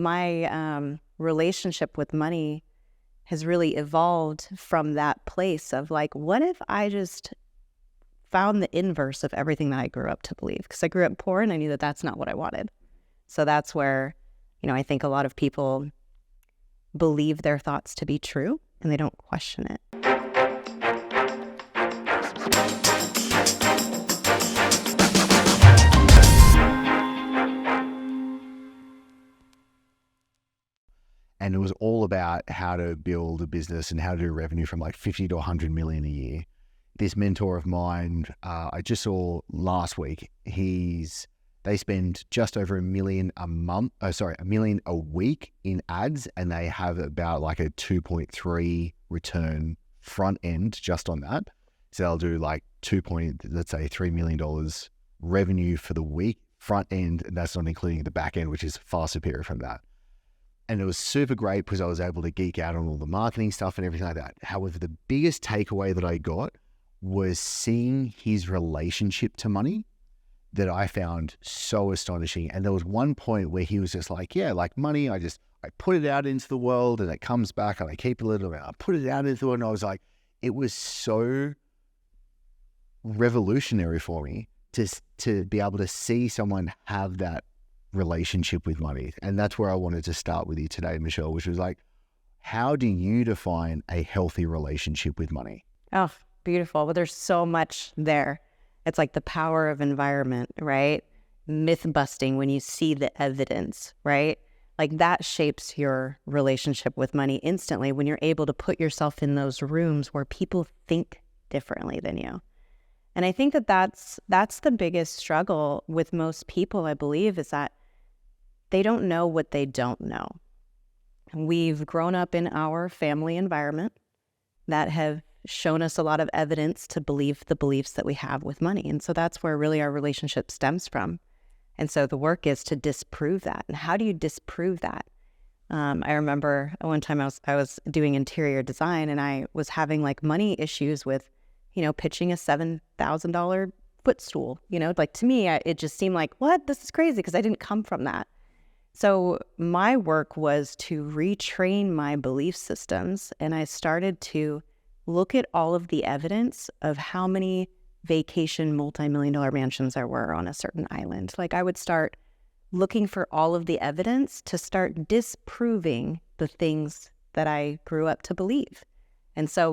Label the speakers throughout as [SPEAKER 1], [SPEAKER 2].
[SPEAKER 1] my relationship with money has really evolved from that place of like, what if I just found the inverse of everything that I grew up to believe? Because I grew up poor and I knew that that's not what I wanted. So that's where, I think a lot of people believe their thoughts to be true and they don't question it.
[SPEAKER 2] And it was all about how to build a business and how to do revenue from like 50 to 100 million a year. This mentor of mine, I just saw last week, they spend just over $1 million $1 million a week in ads, and they have about like a 2.3 return front end just on that. So they'll do like let's say $3 million revenue for the week front end, and that's not including the back end, which is far superior from that. And it was super great because I was able to geek out on all the marketing stuff and everything like that. However, the biggest takeaway that I got was seeing his relationship to money that I found so astonishing. And there was one point where he was just like, yeah, like money, I put it out into the world and it comes back and I keep a little bit. I put it out into the world and I was like, it was so revolutionary for me to be able to see someone have that relationship with money. And that's where I wanted to start with you today, Michelle, which was like, how do you define a healthy relationship with money?
[SPEAKER 1] Oh, beautiful. Well, there's so much there. It's like the power of environment, right? Myth busting when you see the evidence, right? Like that shapes your relationship with money instantly when you're able to put yourself in those rooms where people think differently than you. And I think that that's the biggest struggle with most people, I believe, is that they don't know what they don't know. We've grown up in our family environment that have shown us a lot of evidence to believe the beliefs that we have with money. And so that's where really our relationship stems from. And so the work is to disprove that. And how do you disprove that? I remember one time I was doing interior design and I was having like money issues with, pitching a $7,000 footstool. Like to me, it just seemed like, what? This is crazy because I didn't come from that. So my work was to retrain my belief systems, and I started to look at all of the evidence of how many vacation multi-million-dollar mansions there were on a certain island. Like I would start looking for all of the evidence to start disproving the things that I grew up to believe. And so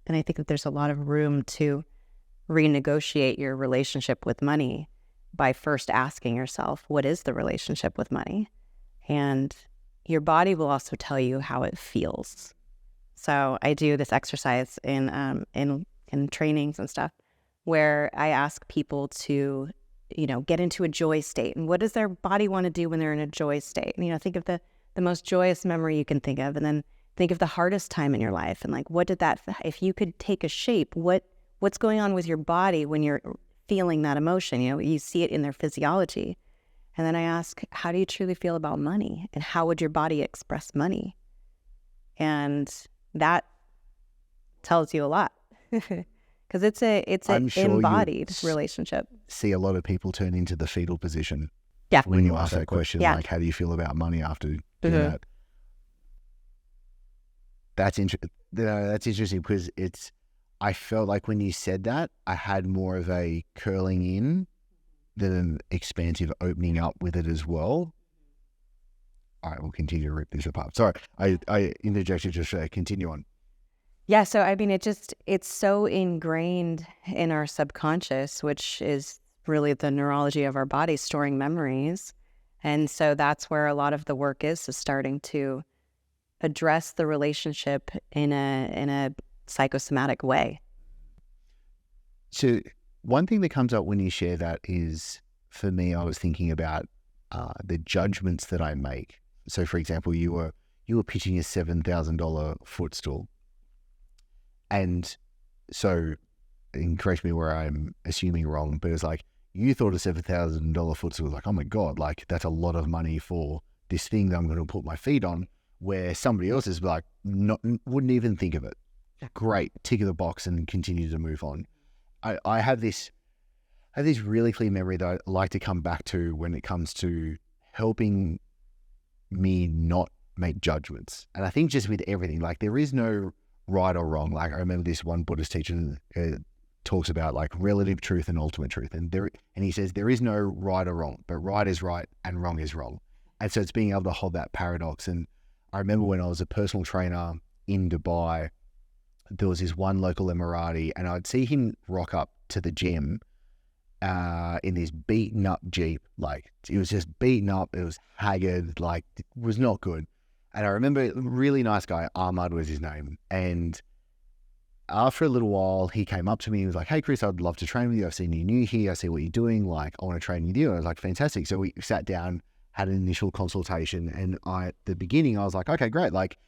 [SPEAKER 1] And I think that there's a lot of room to renegotiate your relationship with money by first asking yourself, what is the relationship with money? And your body will also tell you how it feels. So I do this exercise in trainings and stuff where I ask people to, get into a joy state. And what does their body want to do when they're in a joy state? And, think of the most joyous memory you can think of, and then think of the hardest time in your life and like, if you could take a shape, what's going on with your body when you're feeling that emotion? You see it in their physiology. And then I ask, how do you truly feel about money? And how would your body express money? And that tells you a lot because it's an embodied relationship.
[SPEAKER 2] See a lot of people turn into the fetal position.
[SPEAKER 1] Yeah.
[SPEAKER 2] When you ask that question, like, how do you feel about money after doing that? That's interesting because I felt like when you said that, I had more of a curling in than an expansive opening up with it as well. All right, we'll continue to rip this apart. Sorry, I interjected, just continue on.
[SPEAKER 1] Yeah, so I mean, it's so ingrained in our subconscious, which is really the neurology of our body, storing memories. And so that's where a lot of the work is starting to address the relationship in a psychosomatic way.
[SPEAKER 2] So one thing that comes up when you share that is, for me, I was thinking about the judgments that I make. So, for example, you were pitching a $7,000 footstool, and so, and correct me where I'm assuming wrong, but it's like you thought a $7,000 footsore was like, oh my God, like that's a lot of money for this thing that I'm going to put my feet on, where somebody else is like, wouldn't even think of it. Great, tick of the box and continue to move on. I have this really clear memory that I like to come back to when it comes to helping me not make judgments. And I think just with everything, like there is no right or wrong. Like I remember this one Buddhist teacher talks about like relative truth and ultimate truth. And he says there is no right or wrong, but right is right and wrong is wrong. And so it's being able to hold that paradox. And I remember when I was a personal trainer in Dubai, there was this one local Emirati and I'd see him rock up to the gym in this beaten up Jeep. Like it was just beaten up. It was haggard, like it was not good. And I remember really nice guy, Ahmad was his name. And after a little while, he came up to me and was like, hey, Chris, I'd love to train with you. I've seen you new here. I see what you're doing. Like, I want to train with you. And I was like, fantastic. So we sat down, had an initial consultation. And at the beginning, I was like, okay, great. Like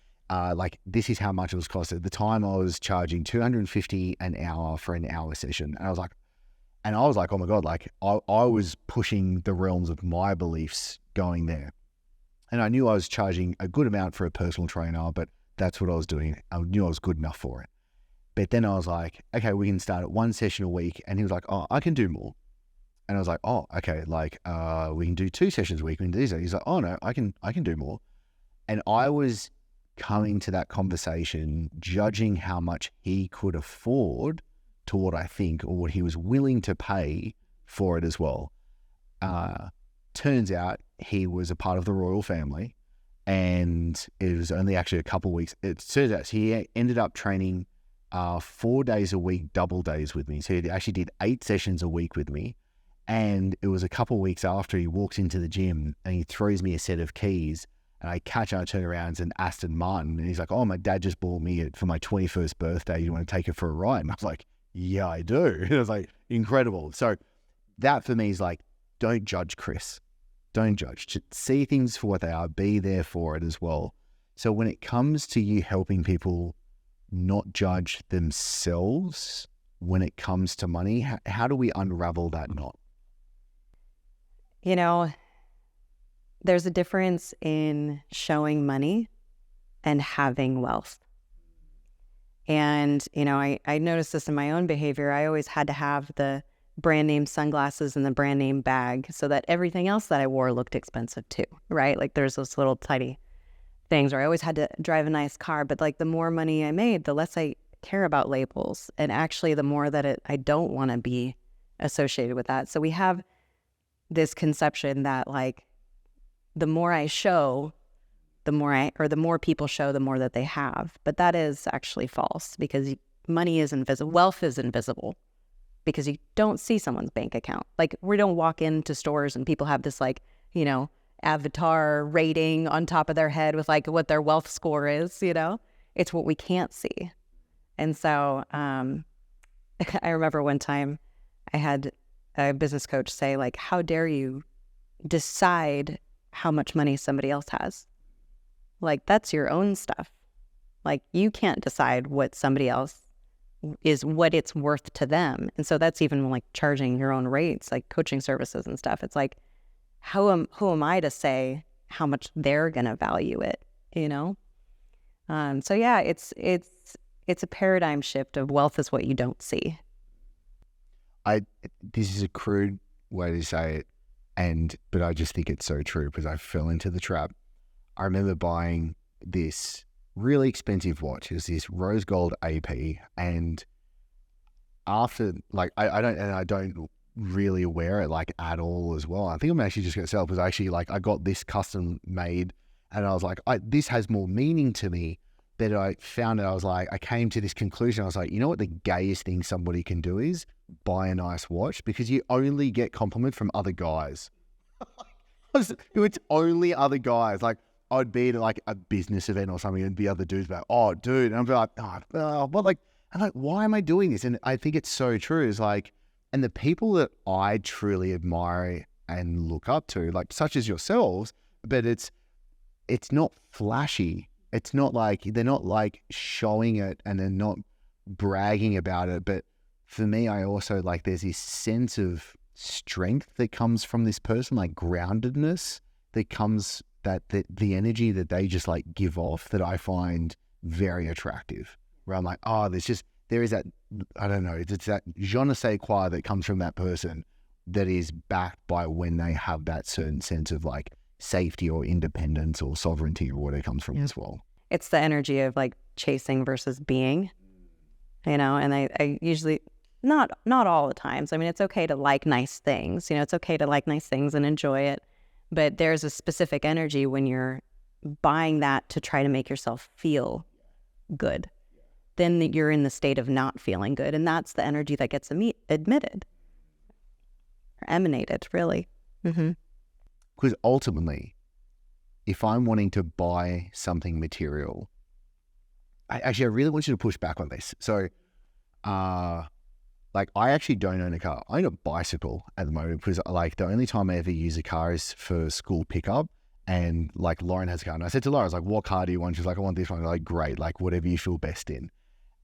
[SPEAKER 2] this is how much it was cost. At the time, I was charging $250 an hour for an hour session. And I was like, oh my God, like I was pushing the realms of my beliefs going there. And I knew I was charging a good amount for a personal trainer, but that's what I was doing. I knew I was good enough for it. But then I was like, okay, we can start at 1 session a week. And he was like, oh, I can do more. And I was like, oh, okay, like we can do 2 sessions a week. We can do that. He's like, oh no, I can do more. And I was coming to that conversation, judging how much he could afford to what I think, or what he was willing to pay for it as well. Turns out he was a part of the royal family, and it was only actually a couple of weeks. It turns out he ended up training 4 days a week, double days with me. So he actually did 8 sessions a week with me. And it was a couple of weeks after he walks into the gym and he throws me a set of keys, and I catch and I turn around, it's an Aston Martin. And he's like, oh, my dad just bought me it for my 21st birthday. You want to take it for a ride? And I was like, yeah, I do. And it was like, incredible. So that for me is like, don't judge, Chris. Don't judge. Just see things for what they are. Be there for it as well. So when it comes to you helping people not judge themselves when it comes to money, how do we unravel that knot?
[SPEAKER 1] You know, there's a difference in showing money and having wealth. And, you know, I noticed this in my own behavior. I always had to have the brand name sunglasses and the brand name bag so that everything else that I wore looked expensive too, right? Like there's those little tiny things, or I always had to drive a nice car. But like the more money I made, the less I care about labels. And actually the more that I don't want to be associated with that. So we have this conception that like the more I show, the more people show, the more that they have. But that is actually false, because money is invisible. Wealth is invisible because you don't see someone's bank account. Like we don't walk into stores and people have this like, you know, avatar rating on top of their head with like what their wealth score is, you know? It's what we can't see. And so I remember one time I had a business coach say like, how dare you decide how much money somebody else has? Like that's your own stuff. Like you can't decide what somebody else is, what it's worth to them. And so that's even like charging your own rates, like coaching services and stuff. It's like, who am I to say how much they're going to value it, you know? So yeah, it's a paradigm shift of wealth is what you don't see.
[SPEAKER 2] This is a crude way to say it, but I just think it's so true because I fell into the trap. I remember buying this really expensive watch. It was this rose gold AP, and after like I don't really wear it like at all as well. I think I'm actually just going to sell it because actually like I got this custom made, and I was like, this has more meaning to me. That I found it, I was like, I came to this conclusion. I was like, you know what the gayest thing somebody can do is buy a nice watch, because you only get compliment from other guys. It's only other guys. Like I'd be at like a business event or something and be other dudes like, oh dude. And I'm like, what? Like, I'm like, why am I doing this? And I think it's so true. It's like, and the people that I truly admire and look up to, like such as yourselves, but it's not flashy. It's not like, they're not like showing it and they're not bragging about it. But for me, I also like, there's this sense of strength that comes from this person, like groundedness that comes, that the energy that they just like give off, that I find very attractive. Where I'm like, oh, there is that, I don't know, it's that je ne sais quoi that comes from that person that is backed by when they have that certain sense of like safety or independence or sovereignty or where it comes from as well.
[SPEAKER 1] It's the energy of like chasing versus being, and I usually, not all the times. I mean, it's okay to like nice things, it's okay to like nice things and enjoy it. But there's a specific energy when you're buying that to try to make yourself feel good. Then you're in the state of not feeling good. And that's the energy that gets admitted or emanated, really. Mm-hmm.
[SPEAKER 2] Because ultimately, if I'm wanting to buy something material, I really want you to push back on this. So, like, I actually don't own a car. I own a bicycle at the moment because, like, the only time I ever use a car is for school pickup. And, like, Lauren has a car. And I said to Lauren, I was like, what car do you want? She's like, I want this one. I'm like, great. Like, whatever you feel best in.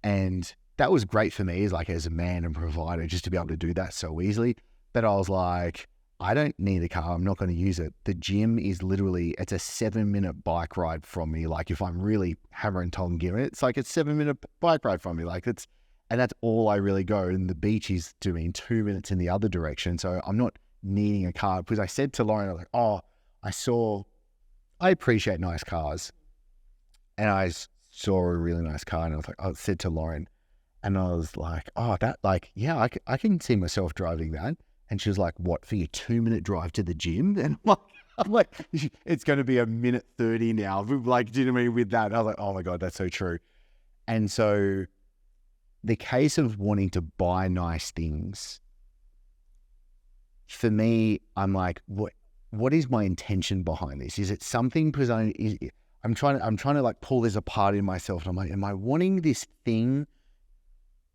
[SPEAKER 2] And that was great for me as a man and provider, just to be able to do that so easily. But I was like, I don't need a car. I'm not going to use it. The gym is literally, it's a 7-minute bike ride from me. Like, if I'm really hammer and tong giving it, it's like a 7-minute bike ride from me. And that's all I really go. And the beach is doing 2 minutes in the other direction. So I'm not needing a car, because I said to Lauren, I was like, oh, I appreciate nice cars. And I saw a really nice car, and I said to Lauren, and I was like, oh, that, like, yeah, I can see myself driving that. And she was like, what, for your 2-minute drive to the gym? And I'm like, it's going to be 1:30 now. Like, do you know what I mean? With that, I was like, oh my God, that's so true. And so the case of wanting to buy nice things, for me, I'm like, what is my intention behind this? Is it something, because I'm trying to like pull this apart in myself. And I'm like, am I wanting this thing?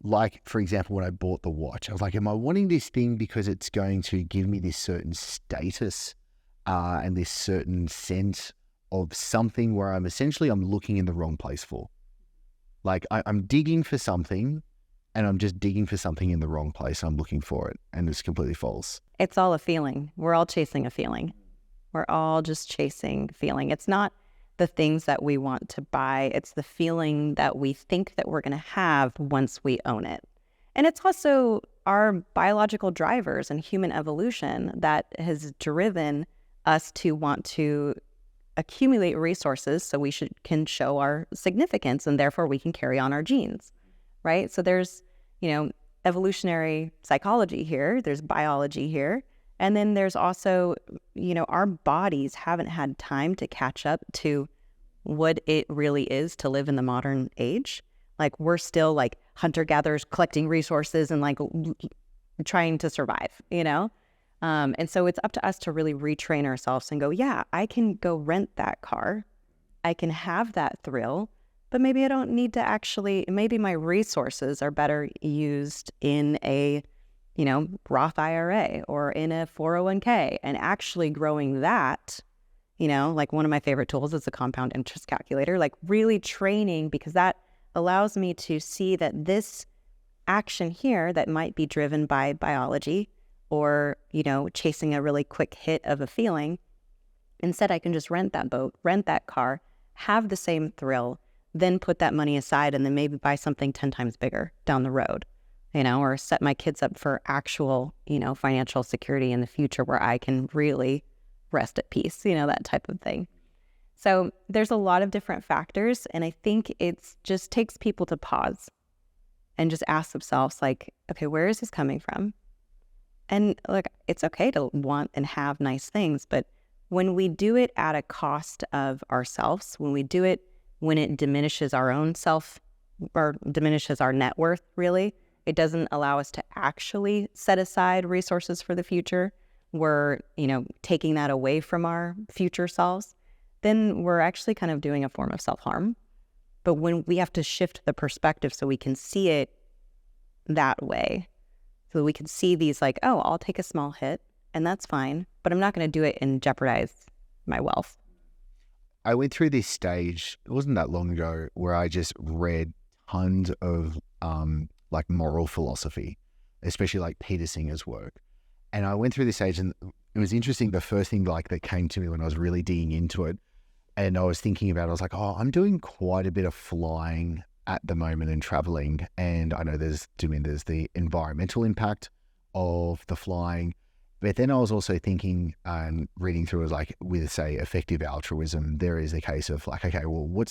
[SPEAKER 2] Like, for example, when I bought the watch, I was like, am I wanting this thing because it's going to give me this certain status and this certain sense of something where I'm looking in the wrong place for? Like, I'm digging for something, and I'm just digging for something in the wrong place. I'm looking for it, and it's completely false.
[SPEAKER 1] It's all a feeling. We're all chasing a feeling. We're all just chasing feeling. It's not the things that we want to buy. It's the feeling that we think that we're going to have once we own it. And it's also our biological drivers and human evolution that has driven us to want to accumulate resources so we can show our significance, and therefore we can carry on our genes, right? So there's, evolutionary psychology here, there's biology here, and then there's also, our bodies haven't had time to catch up to what it really is to live in the modern age. Like, we're still like hunter-gatherers collecting resources and like trying to survive, and so it's up to us to really retrain ourselves and go, yeah, I can go rent that car. I can have that thrill, but maybe I don't need to maybe my resources are better used in a, Roth IRA or in a 401k, and actually growing that, like one of my favorite tools is the compound interest calculator, like really training, because that allows me to see that this action here that might be driven by biology or, chasing a really quick hit of a feeling, instead I can just rent that boat, rent that car, have the same thrill, then put that money aside and then maybe buy something 10 times bigger down the road, or set my kids up for actual, financial security in the future where I can really rest at peace, that type of thing. So there's a lot of different factors. And I think it just takes people to pause and just ask themselves, like, okay, where is this coming from? And look, it's okay to want and have nice things, but when we do it at a cost of ourselves, when it diminishes our own self or diminishes our net worth, really, it doesn't allow us to actually set aside resources for the future. We're, taking that away from our future selves, then we're actually kind of doing a form of self-harm. But when we have to shift the perspective so we can see it that way, so we can see these like, oh, I'll take a small hit and that's fine, but I'm not going to do it and jeopardize my wealth.
[SPEAKER 2] I went through this stage, it wasn't that long ago, where I just read tons of like moral philosophy, especially like Peter Singer's work. And I went through this stage, and it was interesting. The first thing like that came to me when I was really digging into it, and I was thinking about it, I was like, oh, I'm doing quite a bit of flying at the moment and traveling. And I know there's the environmental impact of the flying. But then I was also thinking and reading through it, like with, say, effective altruism, there is a case of like, okay, well,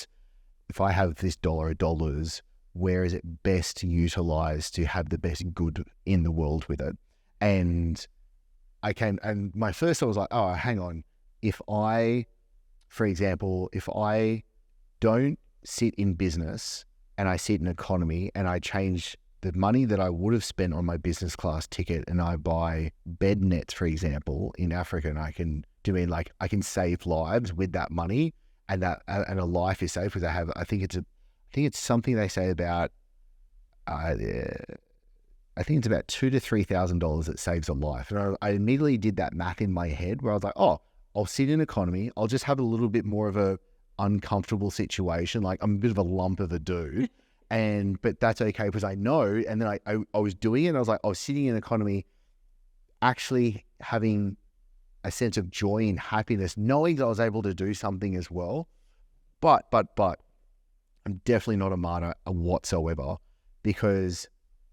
[SPEAKER 2] if I have this dollar of dollars, where is it best utilized to have the best good in the world with it? And my first thought was like, oh, hang on. For example, if I don't sit in business and I sit in economy and I change the money that I would have spent on my business class ticket and I buy bed nets, for example, in Africa, and I can save lives with that money, and a life is safe because I think it's something they say about, I think it's about $2,000 to $3,000 that saves a life. And I immediately did that math in my head where I was like, oh, I'll sit in economy. I'll just have a little bit more of a uncomfortable situation. Like I'm a bit of a lump of a dude. But that's okay because I know. And then I was doing it, and I was sitting in economy, actually having a sense of joy and happiness, knowing that I was able to do something as well. But I'm definitely not a martyr whatsoever, because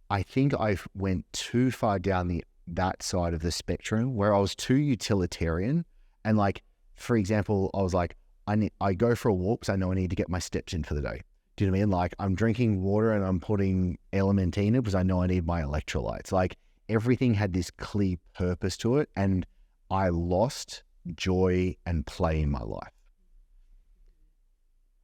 [SPEAKER 2] I think I went too far down that side of the spectrum where I was too utilitarian. And like, for example, I was like, I go for a walk because I know I need to get my steps in for the day. Do you know what I mean? Like I'm drinking water and I'm putting element in it because I know I need my electrolytes. Like everything had this clear purpose to it, and I lost joy and play in my life.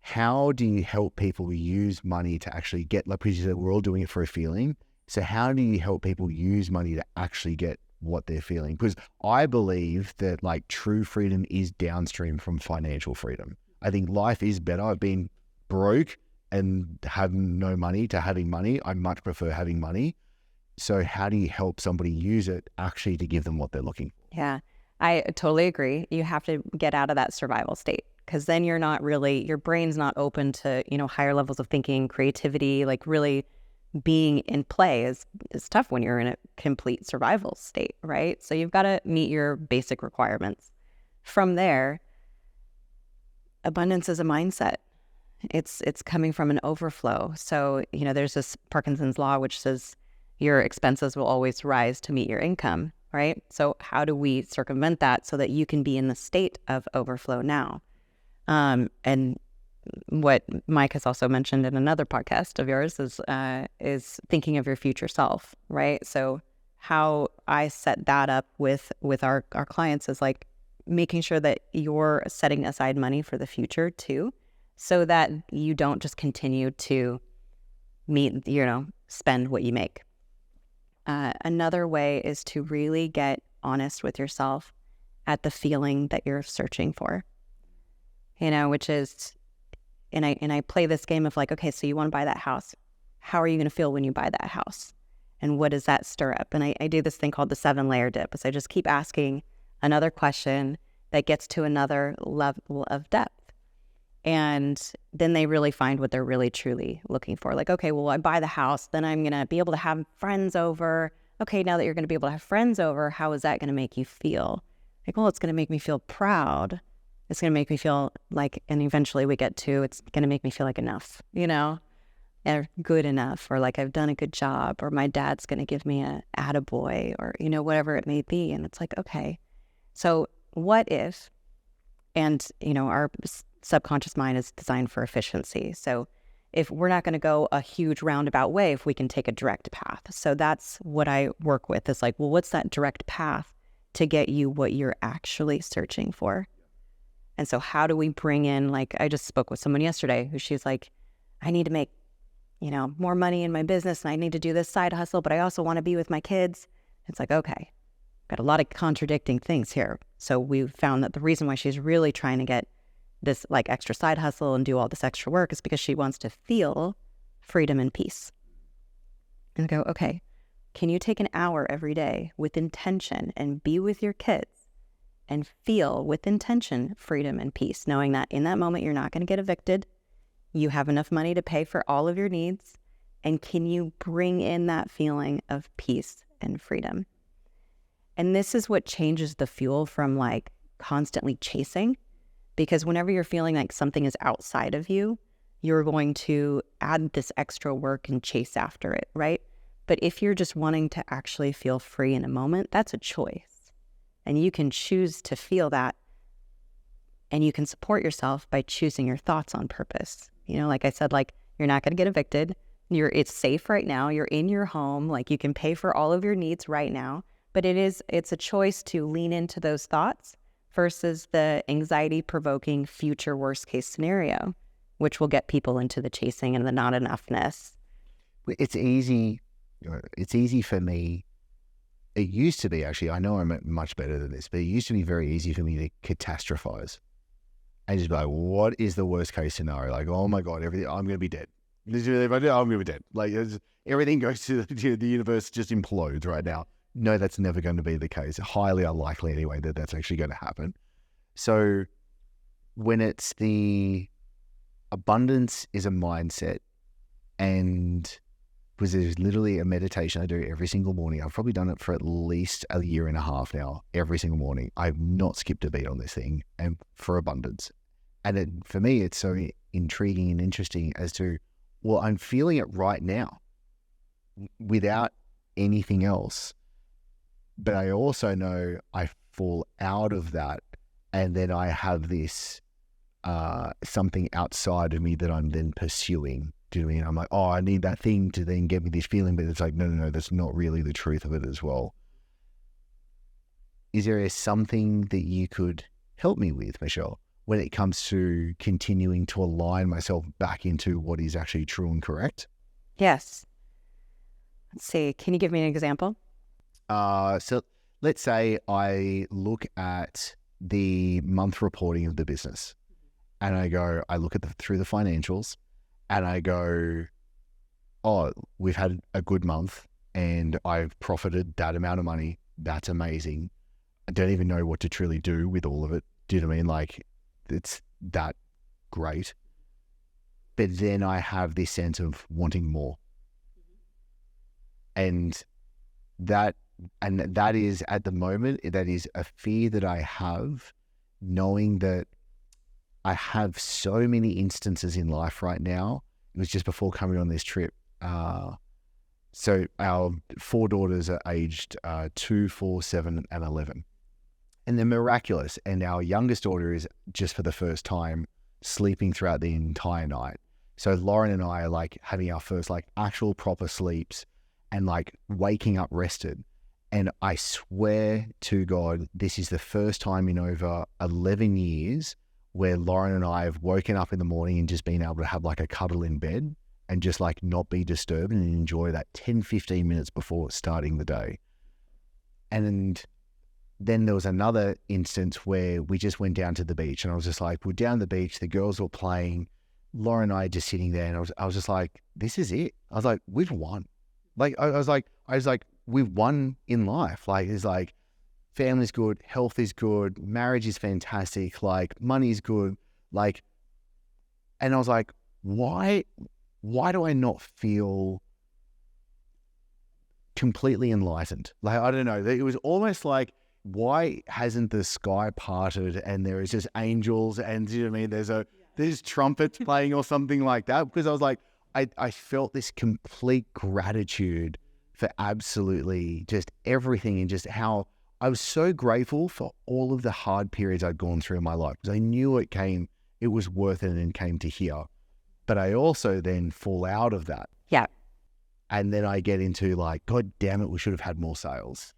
[SPEAKER 2] How do you help people use money to actually get, like you said, we're all doing it for a feeling. So how do you help people use money to actually get what they're feeling? Because I believe that like true freedom is downstream from financial freedom. I think life is better. I've been broke and having no money to having money. I much prefer having money. So how do you help somebody use it actually to give them what they're looking for?
[SPEAKER 1] Yeah, I totally agree. You have to get out of that survival state, because then your brain's not open to, higher levels of thinking, creativity, like really being in play is tough when you're in a complete survival state, right? So you've got to meet your basic requirements. From there, abundance is a mindset. It's coming from an overflow. So, there's this Parkinson's law, which says your expenses will always rise to meet your income, right? So how do we circumvent that so that you can be in the state of overflow now? And what Mike has also mentioned in another podcast of yours is thinking of your future self, right? So how I set that up with our clients is like making sure that you're setting aside money for the future too, so that you don't just continue to spend what you make. Another way is to really get honest with yourself at the feeling that you're searching for, which is, and I play this game of like, okay, so you want to buy that house. How are you going to feel when you buy that house? And what does that stir up? And I do this thing called the 7-layer dip. So I just keep asking another question that gets to another level of depth. And then they really find what they're really truly looking for. Like, okay, well, I buy the house, then I'm going to be able to have friends over. Okay, now that you're going to be able to have friends over, how is that going to make you feel? Like, well, it's going to make me feel proud. It's going to make me feel like, and eventually we get to, it's going to make me feel like enough, or good enough, or like I've done a good job, or my dad's going to give me a attaboy, or, whatever it may be. And it's like, okay, so what if, and, our subconscious mind is designed for efficiency. So if we're not going to go a huge roundabout way, if we can take a direct path. So that's what I work with. Is like, well, what's that direct path to get you what you're actually searching for? And so how do we bring in, like, I just spoke with someone yesterday who she's like, I need to make, more money in my business, and I need to do this side hustle, but I also want to be with my kids. It's like, okay, got a lot of contradicting things here. So we found that the reason why she's really trying to get this like extra side hustle and do all this extra work is because she wants to feel freedom and peace. And go, okay, can you take an hour every day with intention and be with your kids and feel with intention freedom and peace, knowing that in that moment you're not going to get evicted, you have enough money to pay for all of your needs, and can you bring in that feeling of peace and freedom? And this is what changes the fuel from like constantly chasing, because whenever you're feeling like something is outside of you, you're going to add this extra work and chase after it, right? But if you're just wanting to actually feel free in a moment, that's a choice. And you can choose to feel that. And you can support yourself by choosing your thoughts on purpose. You know, like I said, like you're not going to get evicted. It's safe right now. You're in your home. Like you can pay for all of your needs right now. But it's a choice to lean into those thoughts versus the anxiety-provoking future worst-case scenario, which will get people into the chasing and the not enoughness.
[SPEAKER 2] It's easy. It's easy for me. It used to be, actually, I know I'm much better than this, but it used to be very easy for me to catastrophize and just be like, what is the worst case scenario? Like, oh my God, everything, I'm going to be dead. Literally, if I do, I'm going to be dead. Like everything goes to the universe, just implodes right now. No, that's never going to be the case. Highly unlikely anyway that that's actually going to happen. So when it's the abundance is a mindset, and because there's literally a meditation I do every single morning. I've probably done it for at least a year and a half now, every single morning. I've not skipped a beat on this thing, and for abundance. And for me, it's so intriguing and interesting as to, well, I'm feeling it right now without anything else. But I also know I fall out of that, and then I have this something outside of me that I'm then pursuing. Do you know what I mean? I'm like, oh, I need that thing to then get me this feeling, but it's like, no, that's not really the truth of it as well. Is there something that you could help me with, Michelle, when it comes to continuing to align myself back into what is actually true and correct?
[SPEAKER 1] Yes. Let's see. Can you give me an example?
[SPEAKER 2] So let's say I look at the month reporting of the business, and I look at through the financials, and I go, oh, we've had a good month and I've profited that amount of money. That's amazing. I don't even know what to truly do with all of it. Do you know what I mean? Like, it's that great. But then I have this sense of wanting more. And that is at the moment, that is a fear that I have, knowing that I have so many instances in life right now. It was just before coming on this trip. So our 4 daughters are aged 2, 4, 7, and 11. And they're miraculous. And our youngest daughter is just for the first time sleeping throughout the entire night. So Lauren and I are like having our first like actual proper sleeps and like waking up rested. And I swear to God, this is the first time in over 11 years where Lauren and I have woken up in the morning and just been able to have like a cuddle in bed and just like not be disturbed and enjoy that 10, 15 minutes before starting the day. And then there was another instance where we just went down to the beach, and I was just like, we're down the beach, the girls were playing, Lauren and I just sitting there, and I was just like, this is it. I was like, we've won. Like, I was like, we've won in life. Like, it's like, family's good, health is good, marriage is fantastic, like money's good, like, and I was like, why do I not feel completely enlightened? Like, I don't know, it was almost like, why hasn't the sky parted and there is just angels and, you know what I mean, there's trumpets playing or something like that? Because I was like, I felt this complete gratitude for absolutely just everything, and just how I was so grateful for all of the hard periods I'd gone through in my life, because I knew it was worth it and came to here. But I also then fall out of that.
[SPEAKER 1] Yeah.
[SPEAKER 2] And then I get into like, God damn it, we should have had more sales.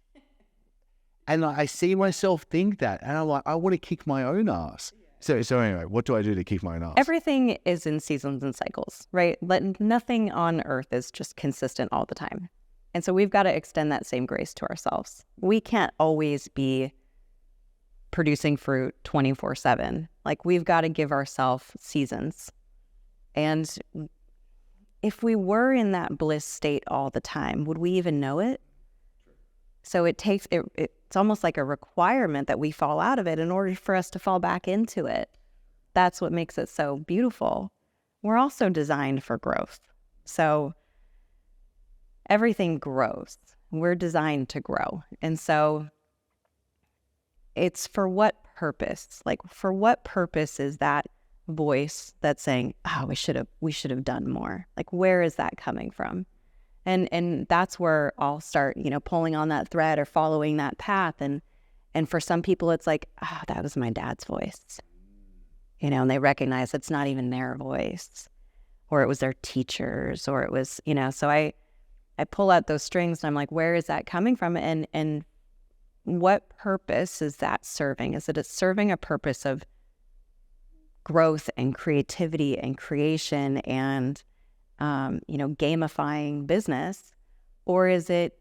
[SPEAKER 2] And I see myself think that, and I'm like, I want to kick my own ass. So anyway, what do I do to kick my own ass?
[SPEAKER 1] Everything is in seasons and cycles, right? Nothing on earth is just consistent all the time. And so we've got to extend that same grace to ourselves. We can't always be producing fruit 24/7. Like, we've got to give ourselves seasons. And if we were in that bliss state all the time, would we even know it? So it's almost like a requirement that we fall out of it in order for us to fall back into it. That's what makes it so beautiful. We're also designed for growth. So everything grows. We're designed to grow. And so it's for what purpose? Like, for what purpose is that voice that's saying, oh, we should have done more? Like, where is that coming from? And that's where I'll start, pulling on that thread or following that path. And for some people, it's like, oh, that was my dad's voice, and they recognize it's not even their voice, or it was their teachers, or it was, so I pull out those strings and I'm like, where is that coming from? And what purpose is that serving? Is it serving a purpose of growth and creativity and creation and, gamifying business? Or is it,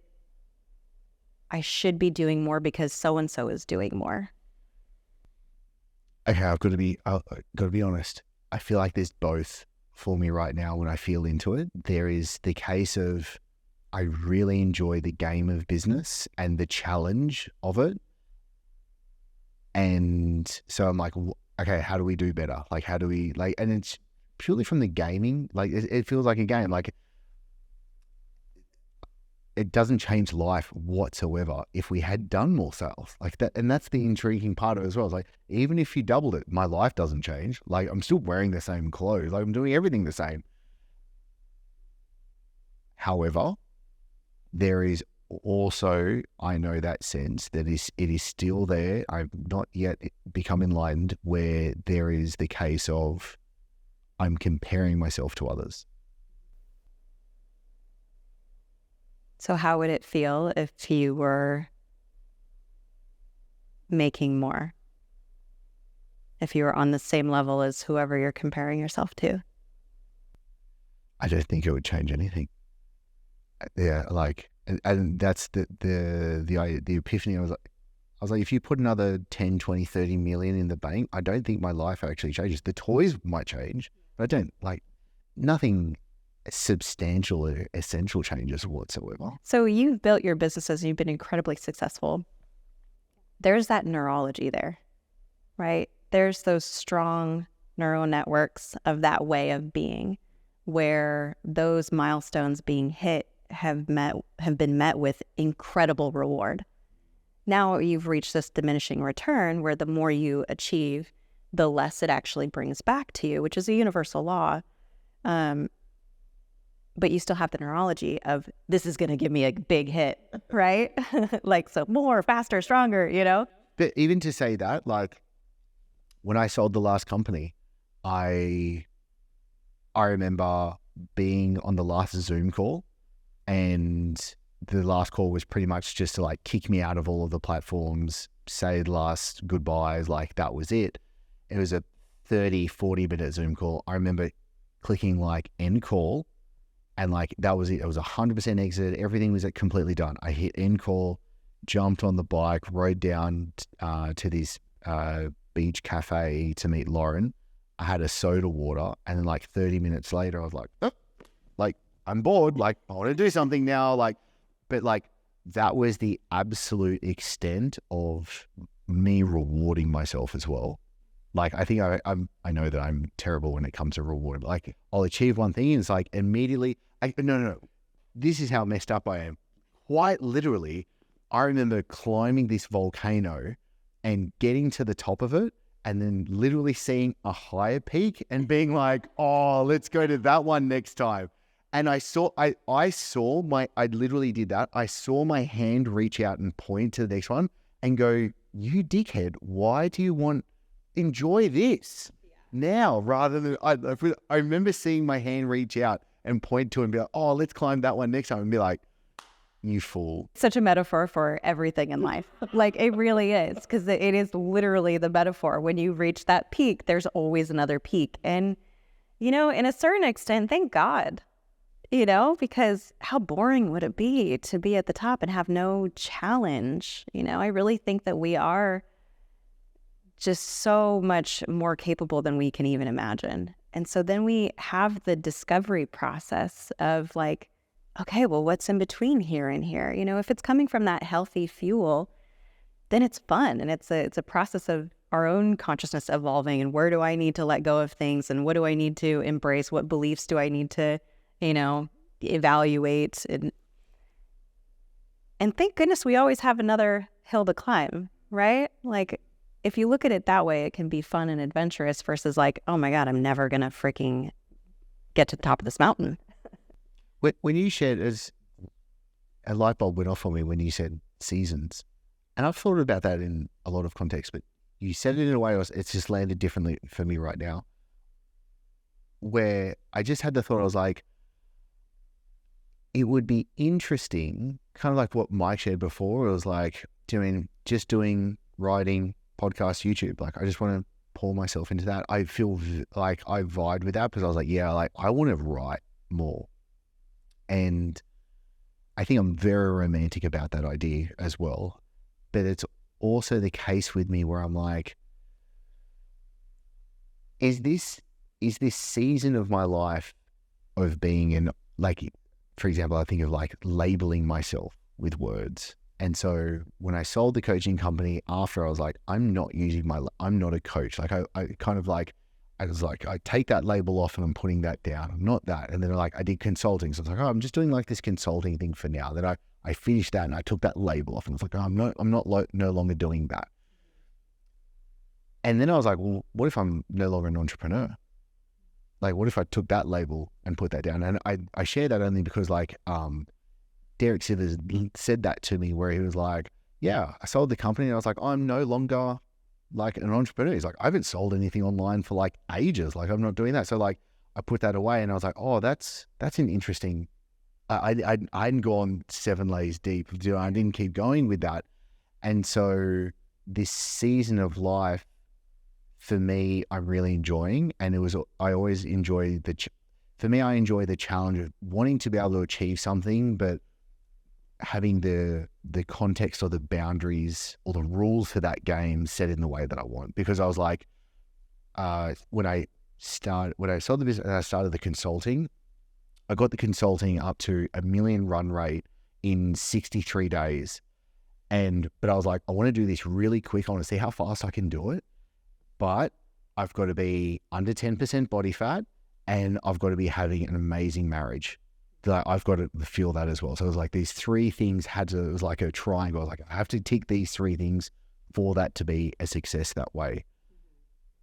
[SPEAKER 1] I should be doing more because so-and-so is doing more?
[SPEAKER 2] Okay, I've got to be honest. I feel like there's both for me right now when I feel into it. There is the case of, I really enjoy the game of business and the challenge of it. And so I'm like, okay, how do we do better? Like, how do we, like, and it's purely from the gaming. Like, it feels like a game. Like, it doesn't change life whatsoever if we had done more sales like that. And that's the intriguing part of it as well. It's like, even if you doubled it, my life doesn't change. Like, I'm still wearing the same clothes. Like, I'm doing everything the same. However, there is also, I know that sense that it is still there. I've not yet become enlightened where there is the case of I'm comparing myself to others.
[SPEAKER 1] So how would it feel if you were making more? If you were on the same level as whoever you're comparing yourself to?
[SPEAKER 2] I don't think it would change anything. Yeah, like, and that's the epiphany. I was like, if you put another 10, 20, 30 million in the bank, I don't think my life actually changes. The toys might change, but I don't, like, nothing substantial or essential changes whatsoever.
[SPEAKER 1] So you've built your businesses and you've been incredibly successful. There's that neurology there, right? There's those strong neural networks of that way of being, where those milestones being hit have been met with incredible reward. Now you've reached this diminishing return where the more you achieve, the less it actually brings back to you, which is a universal law. But you still have the neurology of, this is going to give me a big hit, right? Like, so more, faster, stronger,
[SPEAKER 2] But even to say that, like, when I sold the last company, I remember being on the last Zoom call, and the last call was pretty much just to, like, kick me out of all of the platforms, say the last goodbyes, like, that was it. It was a 30, 40-minute Zoom call. I remember clicking, like, end call, and, like, that was it. It was 100% exit. Everything was completely done. I hit end call, jumped on the bike, rode down to this beach cafe to meet Lauren. I had a soda water, and then, like, 30 minutes later, I was like, oh, like, I'm bored. Like, I want to do something now. Like, but, like, that was the absolute extent of me rewarding myself as well. Like, I think I know that I'm terrible when it comes to reward. Like, I'll achieve one thing and it's like immediately, no. This is how messed up I am. Quite literally, I remember climbing this volcano and getting to the top of it, and then literally seeing a higher peak and being like, oh, let's go to that one next time. And I literally did that. I saw my hand reach out and point to the next one and go, you dickhead, why do you enjoy this now rather than, I remember seeing my hand reach out and point to it and be like, oh, let's climb that one next time, and be like, you fool.
[SPEAKER 1] Such a metaphor for everything in life. Like, it really is, because it is literally the metaphor. When you reach that peak, there's always another peak. And, in a certain extent, thank God, because how boring would it be to be at the top and have no challenge? I really think that we are just so much more capable than we can even imagine. And so then we have the discovery process of, like, okay, well, what's in between here and here? If it's coming from that healthy fuel, then it's fun. And it's a process of our own consciousness evolving. And where do I need to let go of things? And what do I need to embrace? What beliefs do I need to, evaluate? And thank goodness we always have another hill to climb. right? Like, if you look at it that way, it can be fun and adventurous versus like, oh my God, I'm never going to freaking get to the top of this mountain.
[SPEAKER 2] When you shared, as a light bulb went off for me when you said seasons, and I've thought about that in a lot of context, but you said it in a way it's just landed differently for me right now, where I just had the thought, I was like, it would be interesting, kind of like what Mike shared before. It was like doing writing, podcast, YouTube. Like, I just want to pour myself into that. I feel like I vied with that because I was like, yeah, like I want to write more. And I think I'm very romantic about that idea as well. But it's also the case with me where I'm like, is this season of my life of being in, like, for example, I think of like labeling myself with words. And so when I sold the coaching company after, I was like, I'm not a coach. Like I kind of like, I was like, I take that label off and I'm putting that down. I'm not that. And then like I did consulting. So I was like, oh, I'm just doing like this consulting thing for now. Then I finished that and I took that label off and I was like, oh, no longer doing that. And then I was like, well, what if I'm no longer an entrepreneur? Like, what if I took that label and put that down? And I share that only because like, Derek Sivers said that to me where he was like, yeah, I sold the company and I was like, I'm no longer like an entrepreneur. He's like, I haven't sold anything online for like ages. Like, I'm not doing that. So like, I put that away and I was like, oh, that's an interesting, I hadn't gone 7 layers deep. I didn't keep going with that. And so this season of life for me, I'm really enjoying. And I always enjoy for me, I enjoy the challenge of wanting to be able to achieve something, but having the context or the boundaries or the rules for that game set in the way that I want. Because I was like, when I sold the business and I started the consulting, I got the consulting up to $1 million run rate in 63 days. But I was like, I want to do this really quick. I want to see how fast I can do it. But I've got to be under 10% body fat and I've got to be having an amazing marriage. I've got to feel that as well. So it was like these 3 things it was like a triangle. I was like, I have to tick these 3 things for that to be a success that way.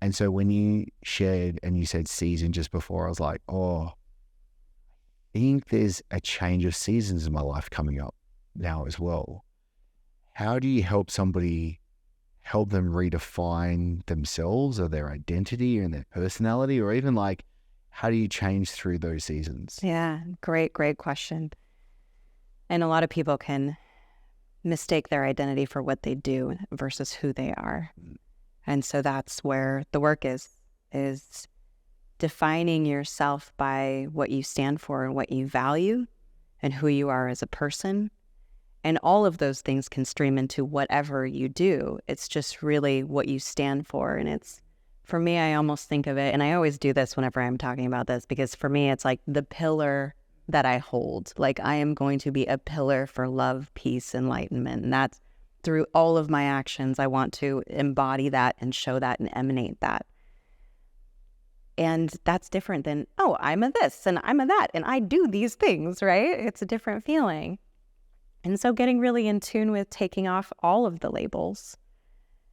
[SPEAKER 2] And so when you shared and you said season just before, I was like, oh, I think there's a change of seasons in my life coming up now as well. How do you help them redefine themselves or their identity and their personality, or even like, how do you change through those seasons?
[SPEAKER 1] Yeah, great question. And a lot of people can mistake their identity for what they do versus who they are. And so that's where the work is defining yourself by what you stand for and what you value and who you are as a person. And all of those things can stream into whatever you do. It's just really what you stand for. And for me, I almost think of it, and I always do this whenever I'm talking about this, because for me, it's like the pillar that I hold. Like, I am going to be a pillar for love, peace, enlightenment. And that's through all of my actions. I want to embody that and show that and emanate that. And that's different than, oh, I'm a this and I'm a that and I do these things, right? It's a different feeling. And so getting really in tune with taking off all of the labels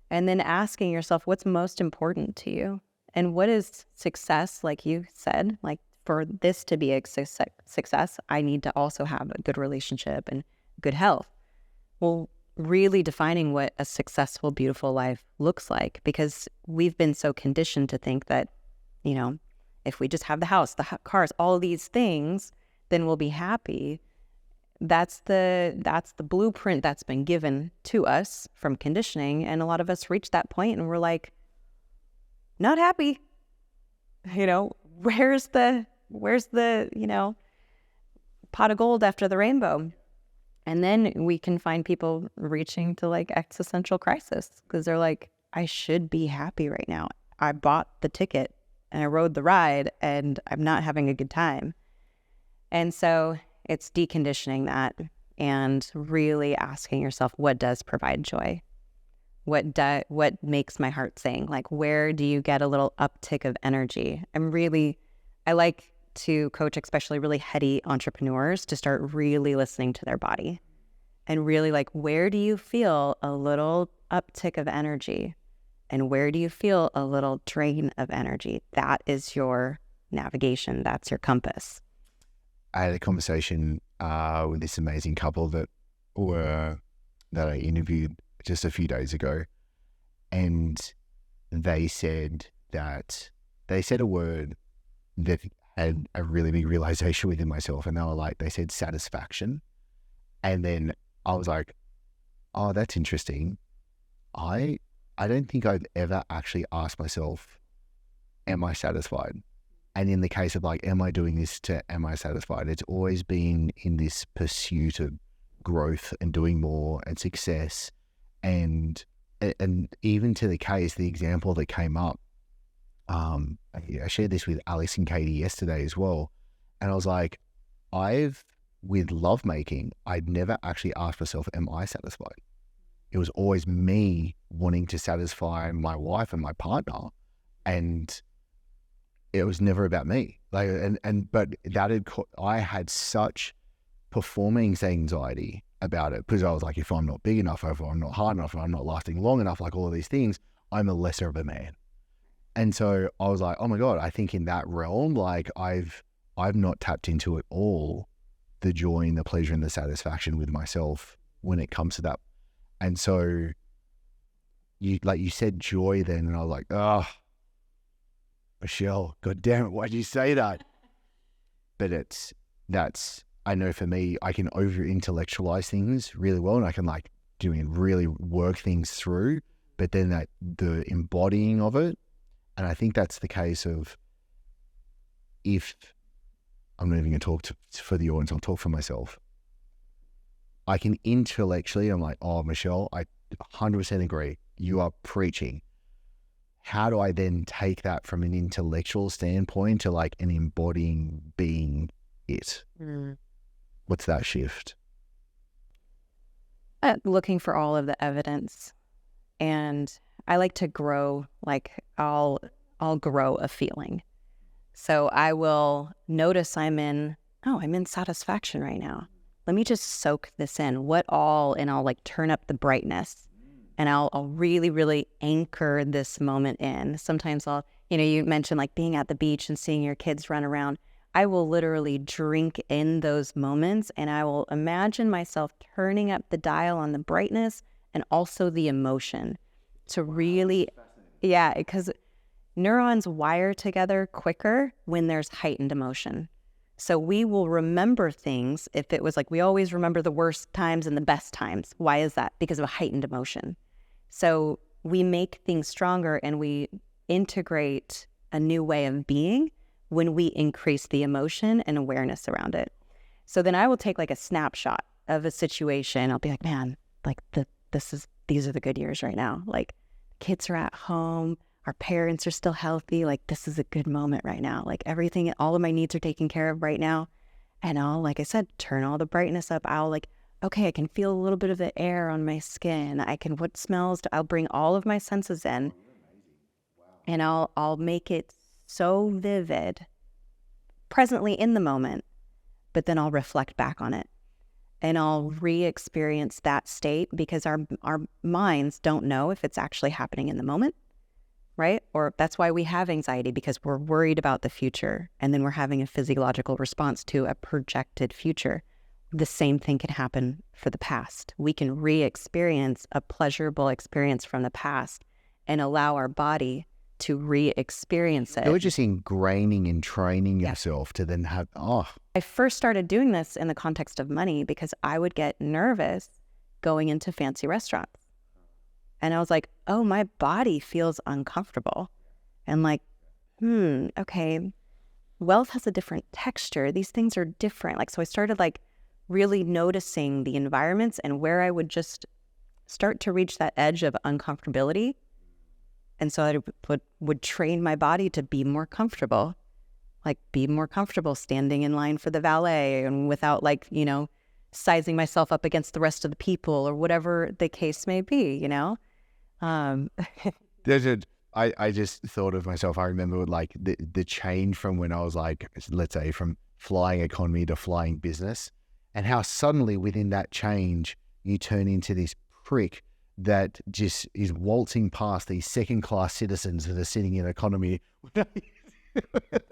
[SPEAKER 1] and then asking yourself, what's most important to you? And what is success, like you said, like for this to be a success, I need to also have a good relationship and good health. Well, really defining what a successful, beautiful life looks like, because we've been so conditioned to think that, you know, if we just have the house, the cars, all these things, then we'll be happy. That's the blueprint that's been given to us from conditioning. And a lot of us reach that point and we're like, not happy. You know, where's the, you know, pot of gold after the rainbow? And then we can find people reaching to like existential crisis because they're like, I should be happy right now. I bought the ticket and I rode the ride and I'm not having a good time. And so it's deconditioning that and really asking yourself, what does provide joy? What makes my heart sing? Like, where do you get a little uptick of energy? I like to coach, especially really heady entrepreneurs, to start really listening to their body and really like, where do you feel a little uptick of energy? And where do you feel a little drain of energy? That is your navigation. That's your compass.
[SPEAKER 2] I had a conversation with this amazing couple that I interviewed just a few days ago, and they said a word that had a really big realization within myself, and they said satisfaction, and then I was like, oh, that's interesting. I don't think I've ever actually asked myself, am I satisfied? And in the case of like, am I doing this am I satisfied? It's always been in this pursuit of growth and doing more and success. And even to the example that came up, I shared this with Alex and Katie yesterday as well. And I was like, with lovemaking, I'd never actually asked myself, am I satisfied? It was always me wanting to satisfy my wife and my partner. And it was never about me. But I had such performance anxiety about it, because I was like, if I'm not big enough, if I'm not hard enough, if I'm not lasting long enough, like all of these things, I'm a lesser of a man. And so I was like, oh my God, I think in that realm, like I've not tapped into it all, the joy and the pleasure and the satisfaction with myself when it comes to that. And so you said joy then, and I was like, oh, Michelle, God damn it, why'd you say that? But I know for me, I can over intellectualize things really well, and I can really work things through, but then the embodying of it. And I think that's the case of, if I'm not even going to talk for the audience, I'll talk for myself. I can intellectually, I'm like, oh, Michelle, I 100% agree. You are preaching. How do I then take that from an intellectual standpoint to like an embodying being it? What's that shift?
[SPEAKER 1] Looking for all of the evidence. And I like to grow, like I'll grow a feeling. So I will notice I'm in satisfaction right now. Let me just soak this in. And I'll like turn up the brightness, and I'll really, really anchor this moment in. Sometimes you mentioned like being at the beach and seeing your kids run around. I will literally drink in those moments, and I will imagine myself turning up the dial on the brightness and also the emotion to really, because neurons wire together quicker when there's heightened emotion. So we will remember things if it was like, we always remember the worst times and the best times. Why is that? Because of a heightened emotion. So we make things stronger, and we integrate a new way of being when we increase the emotion and awareness around it. So then I will take like a snapshot of a situation. I'll be like, man, like these are the good years right now. Like kids are at home, our parents are still healthy. Like this is a good moment right now. Like everything, all of my needs are taken care of right now. And I'll, like I said, turn all the brightness up. I'll like, okay, I can feel a little bit of the air on my skin. I'll bring all of my senses in. And I'll make it so vivid presently in the moment, but then I'll reflect back on it, and I'll re-experience that state, because our minds don't know if it's actually happening in the moment, right? Or that's why we have anxiety, because we're worried about the future, and then we're having a physiological response to a projected future. The same thing can happen for the past. We can re-experience a pleasurable experience from the past and allow our body to re-experience it.
[SPEAKER 2] You're just ingraining and training yourself to then have,
[SPEAKER 1] I first started doing this in the context of money, because I would get nervous going into fancy restaurants. And I was like, oh, my body feels uncomfortable. And like, okay, wealth has a different texture. These things are different. Like, so I started like really noticing the environments and where I would just start to reach that edge of uncomfortability. And so I would train my body to be more comfortable, standing in line for the valet, and without sizing myself up against the rest of the people, or whatever the case may be,
[SPEAKER 2] I just thought of myself. I remember like the change from when I was like, let's say from flying economy to flying business, and how suddenly within that change, you turn into this prick that just is waltzing past these second-class citizens that are sitting in economy.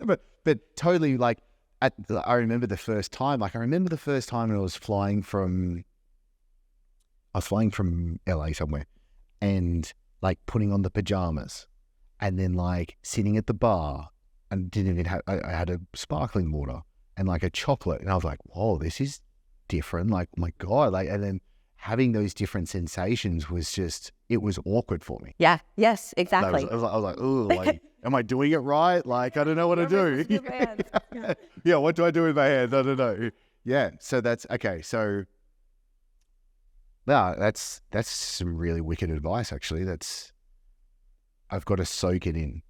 [SPEAKER 2] but totally, like, I remember the first time when I was flying from LA somewhere, and like putting on the pajamas and then like sitting at the bar, and didn't even have, I had a sparkling water and like a chocolate, and I was like, whoa, this is different. Like, oh my God. Like, and then having those different sensations was just, it was awkward for me.
[SPEAKER 1] Yeah. Yes, exactly.
[SPEAKER 2] I was like, oh, like, am I doing it right? Like, I don't know what to do. Yeah. What do I do with my hands? I don't know. Yeah. So that's okay. So yeah, that's some really wicked advice, actually. I've got to soak it in.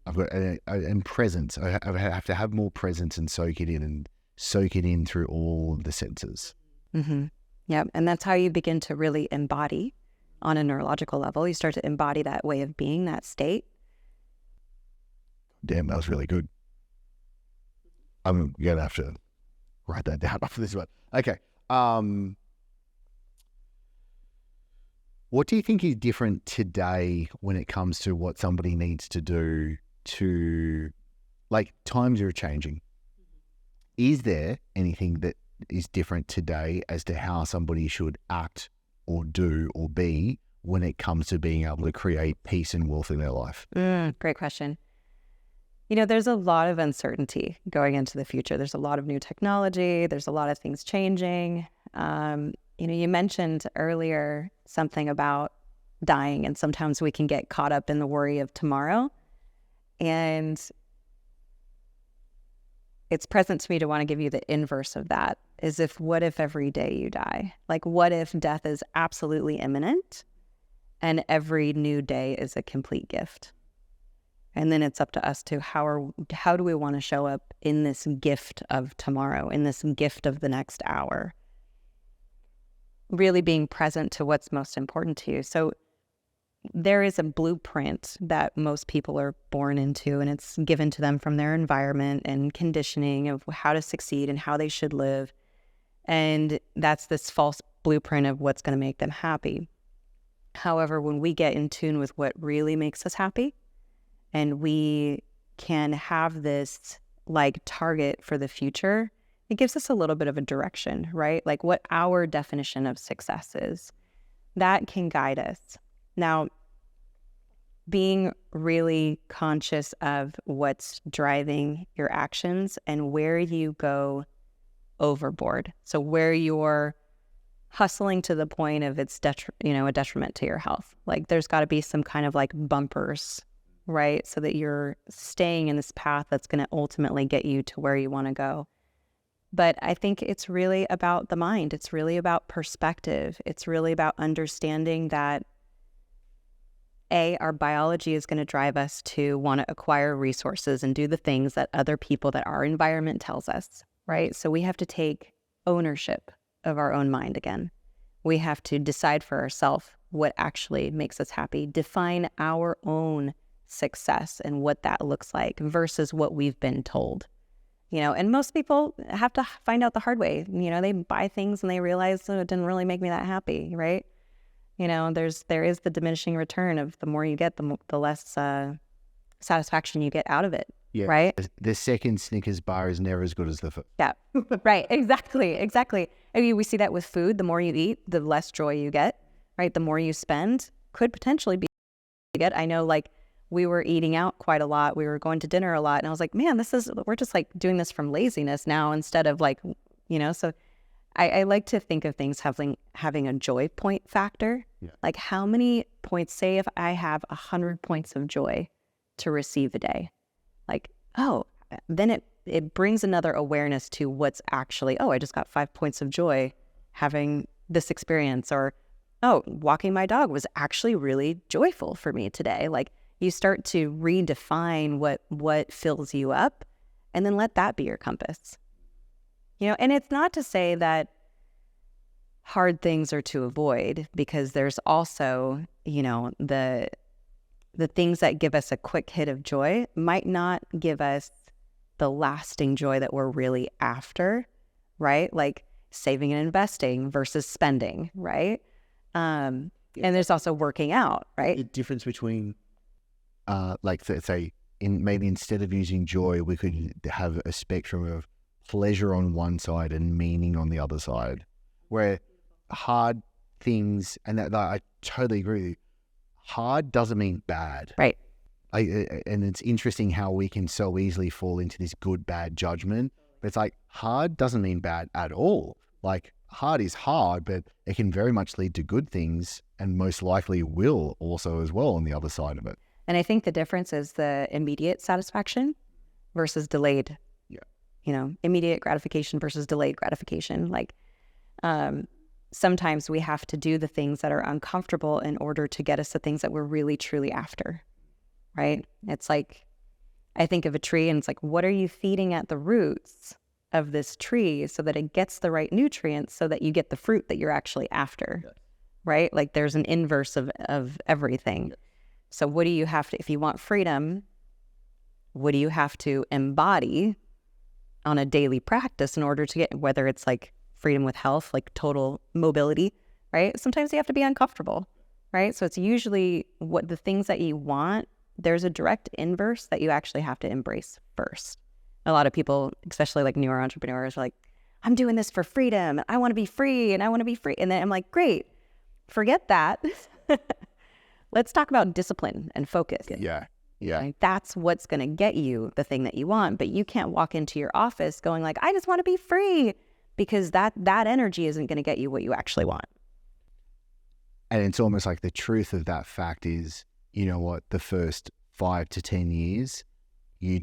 [SPEAKER 2] I've got, and presence. I have to have more presence and soak it in through all of the senses.
[SPEAKER 1] Mm-hmm. Yeah. And that's how you begin to really embody on a neurological level. You start to embody that way of being, that state.
[SPEAKER 2] Damn, that was really good. I'm going to have to write that down after this one. Okay. What do you think is different today when it comes to what somebody needs to do to, like, times are changing? Is there anything that is different today as to how somebody should act or do or be when it comes to being able to create peace and wealth in their life?
[SPEAKER 1] Great question. You know, there's a lot of uncertainty going into the future. There's a lot of new technology. There's a lot of things changing. You know, you mentioned earlier something about dying, and sometimes we can get caught up in the worry of tomorrow. And it's present to me to want to give you the inverse of that, is what if every day you die? Like, what if death is absolutely imminent and every new day is a complete gift? And then it's up to us to how do we want to show up in this gift of tomorrow, in this gift of the next hour? Really being present to what's most important to you. So there is a blueprint that most people are born into, and it's given to them from their environment and conditioning of how to succeed and how they should live. And that's this false blueprint of what's going to make them happy. However, when we get in tune with what really makes us happy, and we can have this like target for the future, it gives us a little bit of a direction, right? Like what our definition of success is. That can guide us. Now, being really conscious of what's driving your actions and where you go overboard. So where you're hustling to the point of it's a detriment to your health. Like there's got to be some kind of like bumpers, right? So that you're staying in this path that's going to ultimately get you to where you want to go. But I think it's really about the mind. It's really about perspective. It's really about understanding that our biology is going to drive us to want to acquire resources and do the things that other people, that our environment tells us, right? So we have to take ownership of our own mind again. We have to decide for ourselves what actually makes us happy, define our own success and what that looks like versus what we've been told. You know, and most people have to find out the hard way. You know, they buy things and they realize, oh, it didn't really make me that happy, right? You know, there is the diminishing return of the more you get, the less satisfaction you get out of it, right?
[SPEAKER 2] The second Snickers bar is never as good as the first.
[SPEAKER 1] Yeah, right, exactly. I mean, we see that with food. The more you eat, the less joy you get, right? The more you spend could potentially be get. I know, like, we were eating out quite a lot. We were going to dinner a lot. And I was like, man, we're just like doing this from laziness now instead of like, you know, so I like to think of things having a joy point factor. Yeah. Like how many points, say if I have 100 points of joy to receive a day, like, oh, then it brings another awareness to what's actually, oh, I just got 5 points of joy having this experience, or, oh, walking my dog was actually really joyful for me today. Like, you start to redefine what fills you up, and then let that be your compass. You know, and it's not to say that hard things are to avoid, because there's also, you know, the things that give us a quick hit of joy might not give us the lasting joy that we're really after, right? Like saving and investing versus spending, right? And there's also working out, right?
[SPEAKER 2] The difference between, say, maybe instead of using joy, we could have a spectrum of pleasure on one side and meaning on the other side, where hard things, and that I totally agree with you, hard doesn't mean bad.
[SPEAKER 1] Right.
[SPEAKER 2] And it's interesting how we can so easily fall into this good, bad judgment. But it's like, hard doesn't mean bad at all. Like, hard is hard, but it can very much lead to good things, and most likely will also as well on the other side of it.
[SPEAKER 1] And I think the difference is the immediate satisfaction versus delayed. Yeah. Immediate gratification versus delayed gratification. Like, sometimes we have to do the things that are uncomfortable in order to get us the things that we're really, truly after, right? It's like, I think of a tree and it's like, what are you feeding at the roots of this tree so that it gets the right nutrients so that you get the fruit that you're actually after, right? Like, there's an inverse of everything. So what do you have to, if you want freedom, what do you have to embody on a daily practice in order to get, whether it's like freedom with health, like total mobility, right? Sometimes you have to be uncomfortable, right? So it's usually what the things that you want, there's a direct inverse that you actually have to embrace first. A lot of people, especially like newer entrepreneurs, are like, I'm doing this for freedom. I want to be free and I want to be free. And then I'm like, great, forget that. Let's talk about discipline and focus.
[SPEAKER 2] Yeah.
[SPEAKER 1] Like, that's what's going to get you the thing that you want. But you can't walk into your office going like, I just want to be free, because that energy isn't going to get you what you actually want.
[SPEAKER 2] And it's almost like the truth of that fact is, you know what, the first 5 to 10 years, you're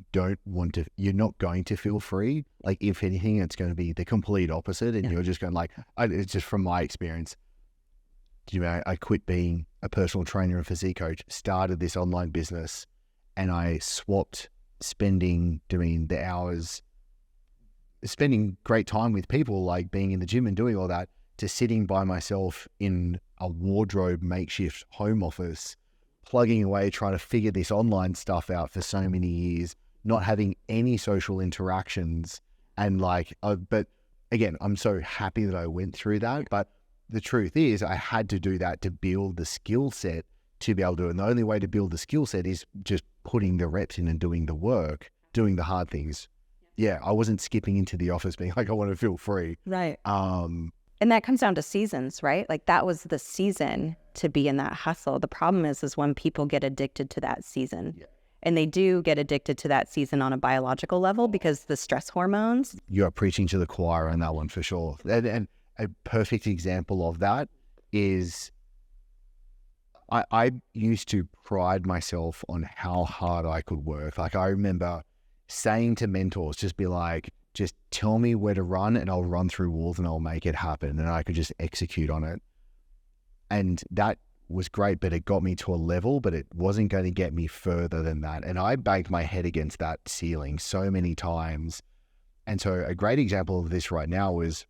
[SPEAKER 2] not going to feel free. Like, if anything, it's going to be the complete opposite. And you're just going like, it's just from my experience. I quit being a personal trainer and physique coach, started this online business, and I swapped spending great time with people, like being in the gym and doing all that, to sitting by myself in a wardrobe makeshift home office, plugging away, trying to figure this online stuff out for so many years, not having any social interactions. And but again, I'm so happy that I went through that. But the truth is, I had to do that to build the skill set to be able to do it. And the only way to build the skill set is just putting the reps in and doing the work, doing the hard things. Yeah, I wasn't skipping into the office being like, I want to feel free.
[SPEAKER 1] Right. And that comes down to seasons, right? Like, that was the season to be in that hustle. The problem is when people get addicted to that season. Yeah. And they do get addicted to that season on a biological level because the stress hormones.
[SPEAKER 2] You're preaching to the choir on that one for sure. And a perfect example of that is I used to pride myself on how hard I could work. Like, I remember saying to mentors, just be like, just tell me where to run and I'll run through walls and I'll make it happen. And I could just execute on it. And that was great, but it got me to a level, but it wasn't going to get me further than that. And I banged my head against that ceiling so many times. And so a great example of this right now was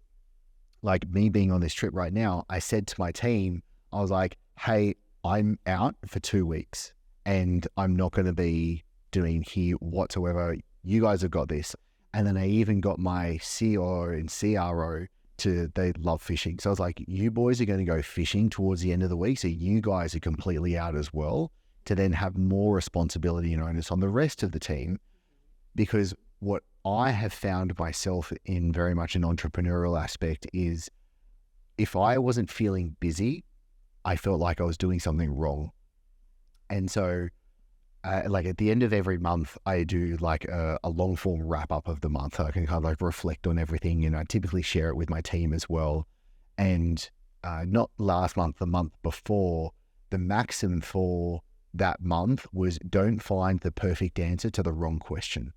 [SPEAKER 2] like me being on this trip right now. I said to my team, I was like, hey, I'm out for 2 weeks and I'm not going to be doing here whatsoever. You guys have got this. And then I even got my COO and CRO they love fishing. So I was like, you boys are going to go fishing towards the end of the week. So you guys are completely out as well, to then have more responsibility and onus on the rest of the team. Because what I have found myself in very much an entrepreneurial aspect is, if I wasn't feeling busy, I felt like I was doing something wrong. And so like at the end of every month, I do like a long form wrap up of the month. So I can kind of like reflect on everything, and I typically share it with my team as well. And not last month, the month before, the maxim for that month was, don't find the perfect answer to the wrong question.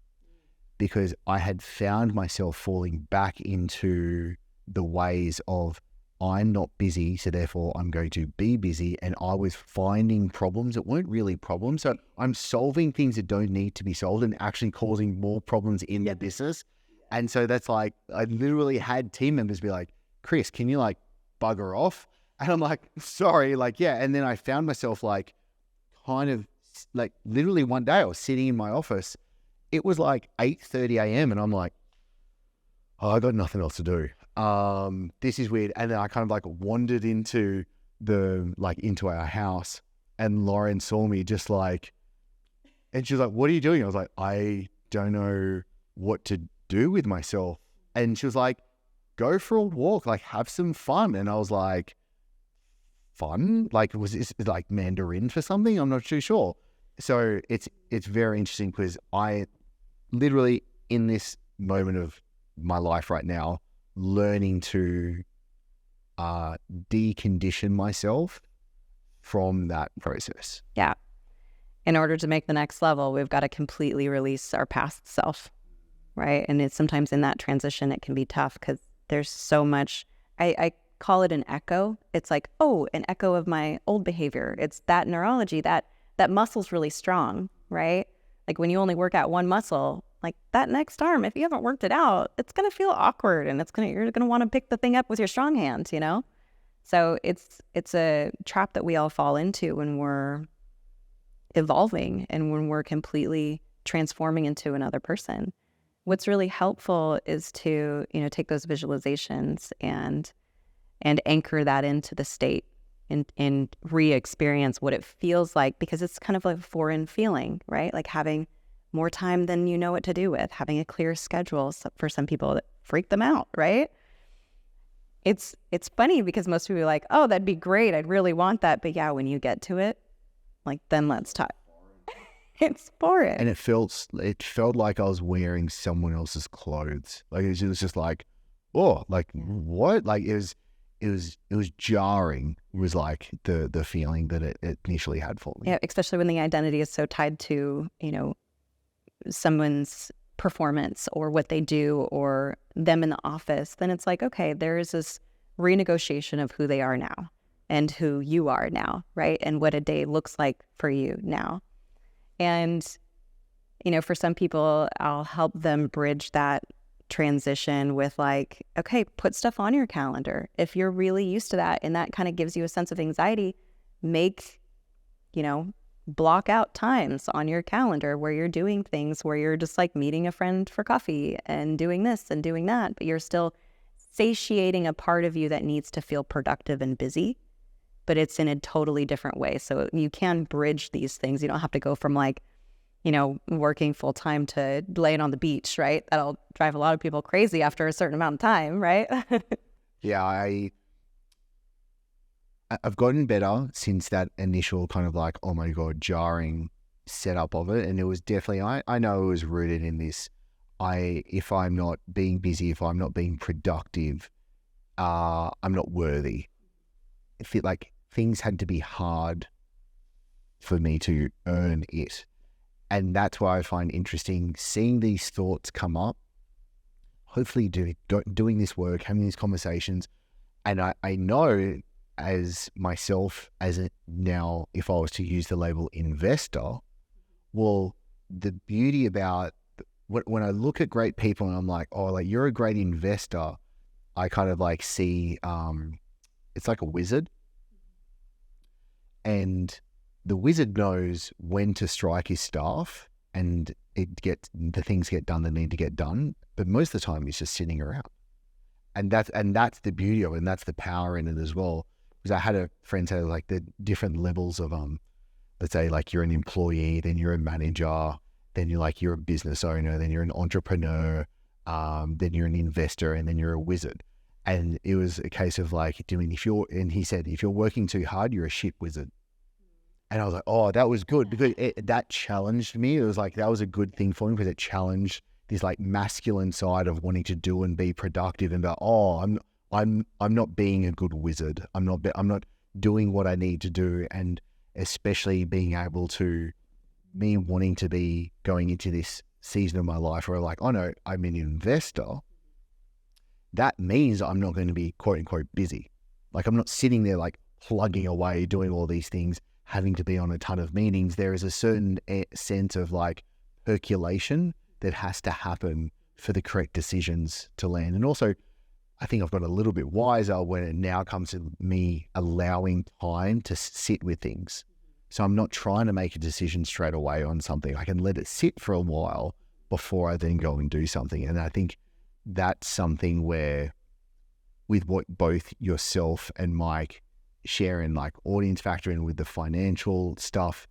[SPEAKER 2] Because I had found myself falling back into the ways of, I'm not busy, so therefore I'm going to be busy. And I was finding problems that weren't really problems. So I'm solving things that don't need to be solved and actually causing more problems in the business. And so that's like, I literally had team members be like, Chris, can you like bugger off? And I'm like, sorry, like, yeah. And then I found myself like, kind of like literally one day I was sitting in my office. It was like 8:30 a.m. and I'm like, oh, I got nothing else to do. This is weird. And then I kind of like wandered into into our house, and Lauren saw me just like, and she was like, "What are you doing?" I was like, "I don't know what to do with myself." And she was like, "Go for a walk, like have some fun." And I was like, "Fun? Like, was this like Mandarin for something? I'm not too sure." So it's very interesting because I literally in this moment of my life right now, learning to decondition myself from that process.
[SPEAKER 1] Yeah. In order to make the next level, we've got to completely release our past self, right? And it's sometimes in that transition, it can be tough because there's so much, I call it an echo. It's like, oh, an echo of my old behavior. It's that neurology, that muscle's really strong, right? Like when you only work out one muscle, like that next arm, if you haven't worked it out, it's going to feel awkward and you're going to want to pick the thing up with your strong hands, you know? So it's a trap that we all fall into when we're evolving and when we're completely transforming into another person. What's really helpful is to, take those visualizations and anchor that into the state and re-experience what it feels like, because it's kind of like a foreign feeling, right? Like having more time than you know what to do with, having a clear schedule. So for some people that freak them out, right? It's funny because most people are like, oh, that'd be great. I'd really want that. But yeah, when you get to it, like, then let's talk. It's boring.
[SPEAKER 2] And it felt like I was wearing someone else's clothes. Like it was just like, oh, like what? Like it was jarring. Was like the feeling that it initially had for me.
[SPEAKER 1] Yeah, especially when the identity is so tied to, someone's performance or what they do or them in the office. Then it's like, okay, there is this renegotiation of who they are now and who you are now, right? And what a day looks like for you now. And, for some people, I'll help them bridge that transition with like, okay, put stuff on your calendar. If you're really used to that and that kind of gives you a sense of anxiety, make, block out times on your calendar where you're doing things, where you're just like meeting a friend for coffee and doing this and doing that, but you're still satiating a part of you that needs to feel productive and busy, but it's in a totally different way. So you can bridge these things. You don't have to go from like, working full time to laying on the beach, right? That'll drive a lot of people crazy after a certain amount of time, right?
[SPEAKER 2] Yeah, I've gotten better since that initial kind of like, oh my God, jarring setup of it. And it was definitely, I know it was rooted in this. If I'm not being busy, if I'm not being productive, I'm not worthy. It felt like things had to be hard for me to earn it. And that's why I find interesting seeing these thoughts come up, hopefully doing this work, having these conversations. And I know as myself, now, if I was to use the label investor, well, the beauty about when I look at great people and I'm like, oh, like you're a great investor, I kind of like see, it's like a wizard. And the wizard knows when to strike his staff and the things get done that need to get done. But most of the time he's just sitting around. And that's the beauty of it, and that's the power in it as well. Because I had a friend say like the different levels of let's say like you're an employee, then you're a manager, then you're a business owner, then you're an entrepreneur, then you're an investor, and then you're a wizard. And it was a case of like he said, if you're working too hard, you're a shit wizard. And I was like, oh, that was good, because that challenged me. It was like, that was a good thing for me because it challenged this like masculine side of wanting to do and be productive and go, oh, I'm not being a good wizard. I'm not doing what I need to do. And especially being able to, me wanting to be going into this season of my life where like, oh no, I'm an investor. That means I'm not going to be quote unquote busy. Like I'm not sitting there like plugging away, doing all these things, having to be on a ton of meetings. There is a certain sense of like percolation that has to happen for the correct decisions to land. And also, I think I've got a little bit wiser when it now comes to me allowing time to sit with things. So I'm not trying to make a decision straight away on something. I can let it sit for a while before I then go and do something. And I think that's something where with what both yourself and Mike sharing like audience factor in with the financial stuff,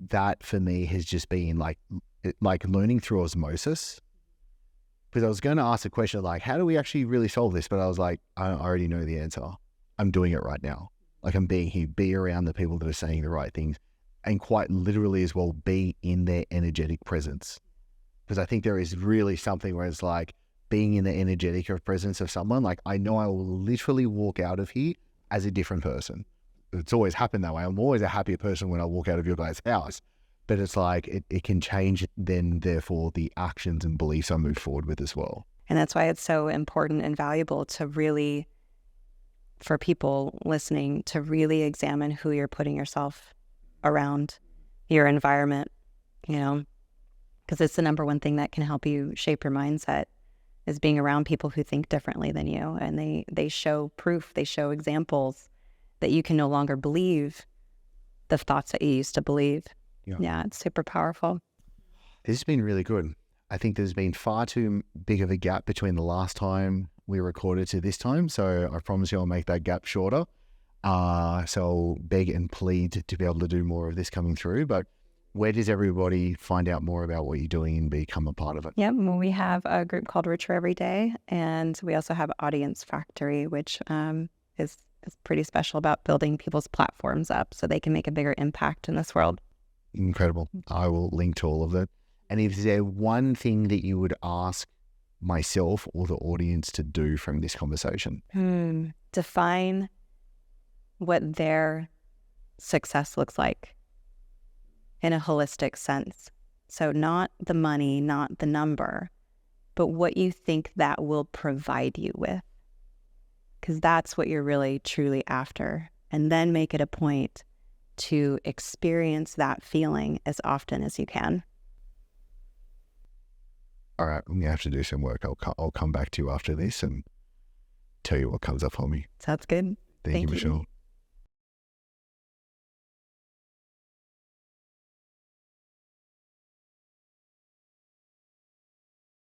[SPEAKER 2] that for me has just been like learning through osmosis. Because I was going to ask a question like, how do we actually really solve this? But I was like, I already know the answer. I'm doing it right now. Like I'm being here, be around the people that are saying the right things, and quite literally as well, be in their energetic presence. Because I think there is really something where it's like being in the energetic presence of someone, like I know I will literally walk out of here as a different person. It's always happened that way. I'm always a happier person when I walk out of your guys' house. But it's like it can change then, therefore, the actions and beliefs I move forward with as well.
[SPEAKER 1] And that's why it's so important and valuable to really, for people listening, to really examine who you're putting yourself around, your environment, you know, because it's the number one thing that can help you shape your mindset is being around people who think differently than you. And they show proof, they show examples that you can no longer believe the thoughts that you used to believe. Yeah, it's super powerful.
[SPEAKER 2] This has been really good. I think there's been far too big of a gap between the last time we recorded to this time. So I promise you I'll make that gap shorter. So I'll beg and plead to be able to do more of this coming through. But where does everybody find out more about what you're doing and become a part of it?
[SPEAKER 1] Yeah, well, we have a group called Richer Every Day. And we also have Audience Factory, which is pretty special about building people's platforms up so they can make a bigger impact in this world.
[SPEAKER 2] Incredible. I will link to all of that. And if there's one thing that you would ask myself or the audience to do from this conversation?
[SPEAKER 1] Define what their success looks like in a holistic sense. So not the money, not the number, but what you think that will provide you with. Because that's what you're really, truly after. And then make it a point to experience that feeling as often as you can.
[SPEAKER 2] All right, I'm going to have to do some work. I'll come back to you after this and tell you what comes up for me.
[SPEAKER 1] Sounds good.
[SPEAKER 2] Thank you, Michelle.